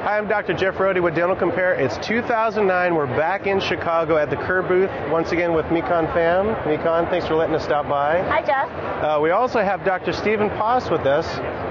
Hi, I'm Dr. Jeff Rohde with Dentalcompare. It's 2009. We're back in Chicago at the Kerr booth, once again with Mekon Pham. Mekon, thanks for letting us stop by. Hi, Jeff. We also have Dr. Stephen Poss with us,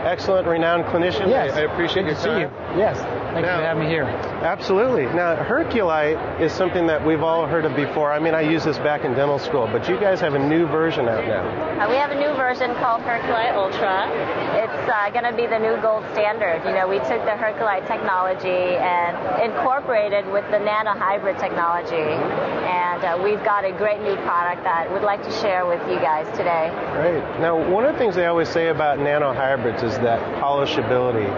excellent, renowned clinician. Yes. I appreciate your time. See you. Yes. Thank you for having me here. Absolutely. Now, Herculite is something that we've all heard of before. I mean, I used this back in dental school, but you guys have a new version out now. We have a new version called Herculite Ultra. It's going to be the new gold standard. You know, we took the Herculite technology and incorporated with the nano hybrid technology, and we've got a great new product that we'd like to share with you guys today. Great. Now, one of the things they always say about nano hybrids is that polishability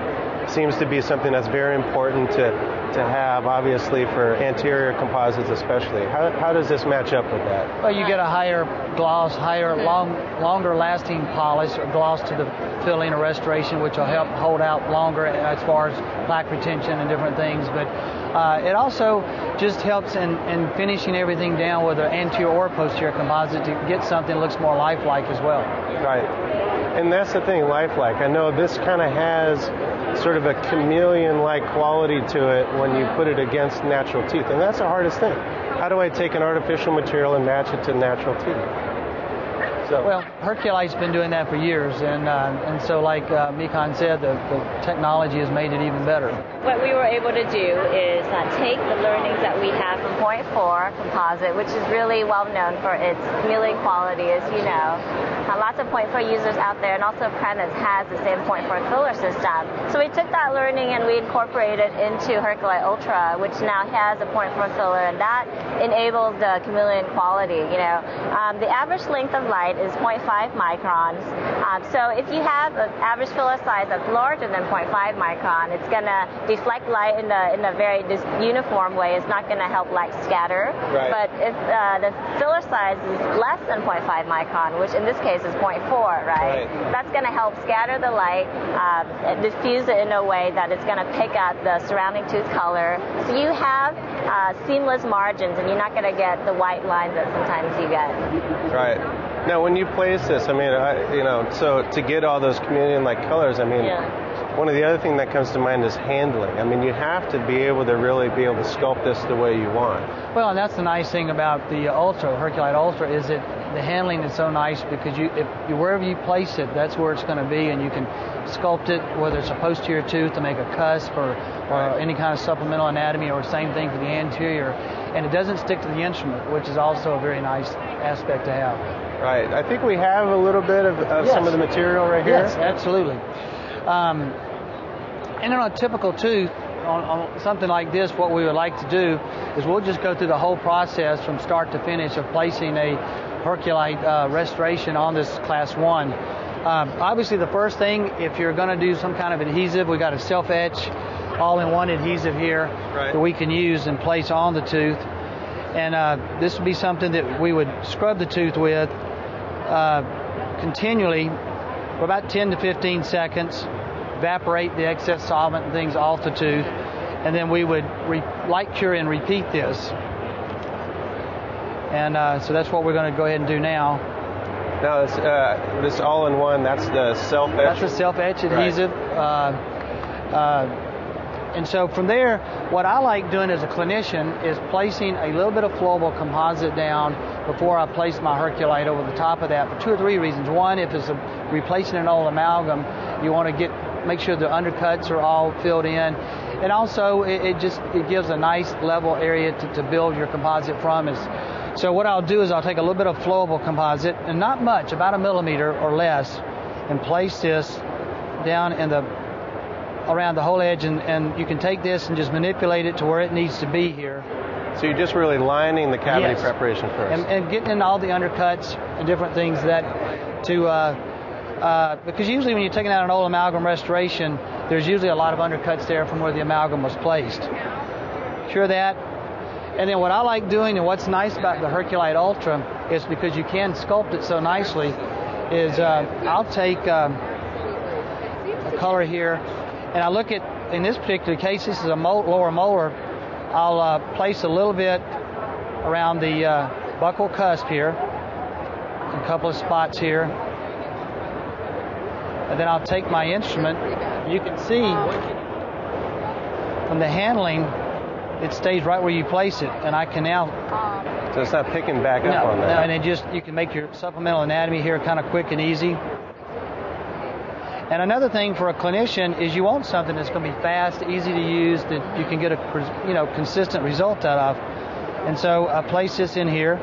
seems to be something that's very important to have, obviously, for anterior composites especially. How does this match up with that? Well, you get a higher gloss, longer lasting polish or gloss to the filling or restoration, which will help hold out longer as far as plaque retention and different things. But it also just helps in finishing everything down, whether anterior or posterior composite, to get something that looks more lifelike as well. Right. And that's the thing, lifelike. I know this kind of has sort of a chameleon-like quality to it when you put it against natural teeth. And that's the hardest thing. How do I take an artificial material and match it to natural teeth? Well, Herculite's been doing that for years, and so like Mekon said, the technology has made it even better. What we were able to do is take the learnings that we have from 0.4 composite, which is really well known for its chameleon quality, as you know. Lots of 0.4 users out there, and also Prentice has the same 0.4 filler system. So we took that learning and we incorporated it into Herculite Ultra, which now has a 0.4 filler, and that enables the chameleon quality. You know, the average length of light is 0.5 microns. So if you have an average filler size that's larger than 0.5 micron, it's going to deflect light in a very uniform way. It's not going to help light scatter. Right. But if the filler size is less than 0.5 micron, which in this case is 0.4, right? That's going to help scatter the light, diffuse it in a way that it's going to pick up the surrounding tooth color. So you have seamless margins, and you're not going to get the white lines that sometimes you get. Right. Now, when you place this, I mean, so to get all those chameleon-like colors, I mean, one of the other things that comes to mind is handling. I mean, you have to be able to really be able to sculpt this the way you want. Well, and that's the nice thing about the Ultra, Herculite Ultra, is that the handling is so nice because wherever you place it, that's where it's going to be, and you can sculpt it, whether it's a posterior tooth to make a cusp or any kind of supplemental anatomy, or same thing for the anterior. And it doesn't stick to the instrument, which is also a very nice aspect to have. Right. I think we have a little bit of some of the material right here. Yes, absolutely. And on a typical tooth, on something like this, what we would like to do is we'll just go through the whole process from start to finish of placing a Herculite restoration on this class 1. Obviously, the first thing, if you're going to do some kind of adhesive, we got a self-etch all-in-one adhesive here that we can use and place on the tooth. And this would be something that we would scrub the tooth with continually for about 10 to 15 seconds, evaporate the excess solvent and things off the tooth, and then we would light cure and repeat this. And so that's what we're going to go ahead and do now. Now, this all-in-one, that's the self-etch? That's the self-etch adhesive. And so from there, what I like doing as a clinician is placing a little bit of flowable composite down before I place my Herculite over the top of that for 2 or 3 reasons. One, if it's replacing an old amalgam, you want to make sure the undercuts are all filled in. And also, it gives a nice level area to build your composite from. So what I'll do is I'll take a little bit of flowable composite, and not much, about 1 millimeter or less, and place this down around the whole edge, and you can take this and just manipulate it to where it needs to be here. So you're just really lining the cavity preparation first. And getting in all the undercuts and different things because usually when you're taking out an old amalgam restoration, there's usually a lot of undercuts there from where the amalgam was placed. Cure that. And then what I like doing, and what's nice about the Herculite Ultra, is because you can sculpt it so nicely, is I'll take a color here, and I look at, in this particular case, this is a lower molar. I'll place a little bit around the buccal cusp here, a couple of spots here, and then I'll take my instrument. You can see from the handling, it stays right where you place it, and I can now. So it's not picking back up on that. No, and you can make your supplemental anatomy here kind of quick and easy. And another thing for a clinician is you want something that's going to be fast, easy to use, that you can get a consistent result out of. And so I place this in here,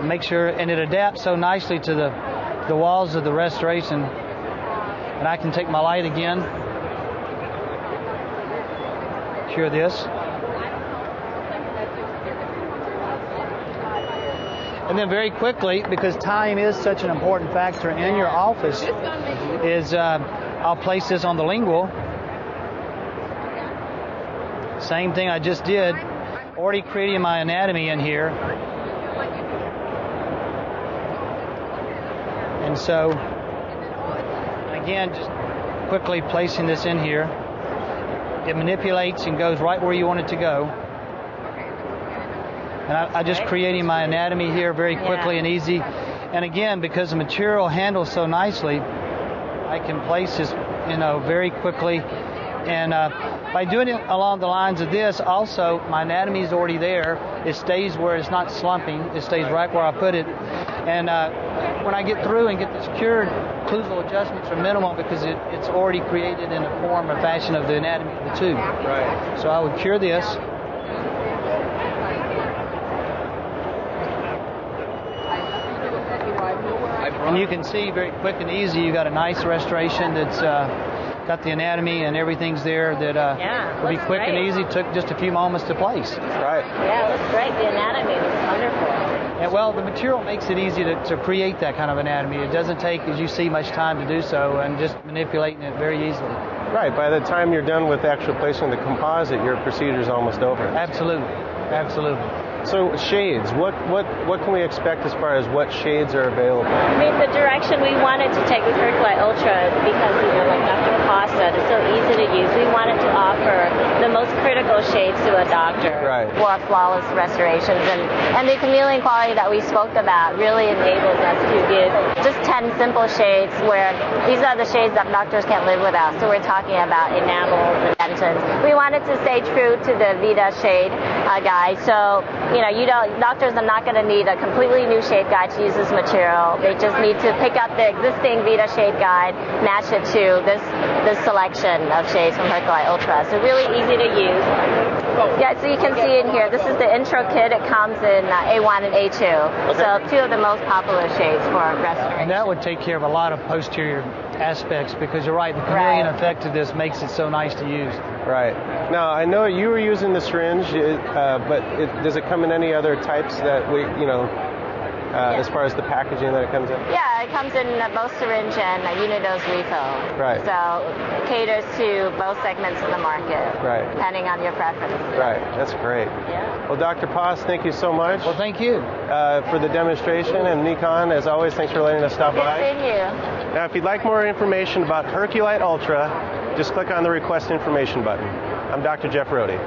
make sure, and it adapts so nicely to the walls of the restoration. And I can take my light again, cure this. And then very quickly, because time is such an important factor in your office, is I'll place this on the lingual. Same thing I just did, already creating my anatomy in here. And so, again, just quickly placing this in here. It manipulates and goes right where you want it to go. And I just creating my anatomy here very quickly and easy. And again, because the material handles so nicely, I can place this, very quickly. And by doing it along the lines of this, also my anatomy is already there. It stays where it's not slumping. It stays right where I put it. And when I get through and get this cured, occlusal adjustments are minimal because it's already created in the form or fashion of the anatomy of the tooth. Right. So I would cure this. And you can see very quick and easy, you got a nice restoration that's got the anatomy and everything's there that will be quick and easy. Took just a few moments to place. Right. Yeah, it looks great. The anatomy looks wonderful. And well, the material makes it easy to create that kind of anatomy. It doesn't take, as you see, much time to do so, and just manipulating it very easily. Right. By the time you're done with actually placing the composite, your procedure's almost over. Absolutely. Absolutely. So shades, what can we expect as far as what shades are available? I mean, the direction we wanted to take with Herculite Ultra, because, like Dr. Pass said, it's so easy to use. We wanted to offer the most critical shades to a doctor for flawless restorations. And the chameleon quality that we spoke about really enables us to give just 10 simple shades where these are the shades that doctors can't live without. So we're talking about enamels and dentons. We wanted to stay true to the Vita shade guide. So, doctors are not going to need a completely new shade guide to use this material. They just need to pick up the existing Vita shade guide, match it to this selection of shades from Herculite Ultra. So really easy to use. Yeah, so you can see in here, this is the intro kit. It comes in A1 and A2. Okay. So two of the most popular shades for restoration. And that would take care of a lot of posterior aspects, because you're right, the chameleon effect of this makes it so nice to use. Right. Now, I know you were using the syringe, but does it come in any other types that as far as the packaging that it comes in? Yeah, it comes in both syringe and unidose refill. Right. So it caters to both segments of the market. Right. Depending on your preference. Right. That's great. Yeah. Well, Dr. Pass, thank you so much. Well, thank you. For the demonstration. And Nikon, as always, thanks for letting us stop by. Good seeing you. Now, if you'd like more information about Herculite Ultra, just click on the Request Information button. I'm Dr. Jeff Rohde.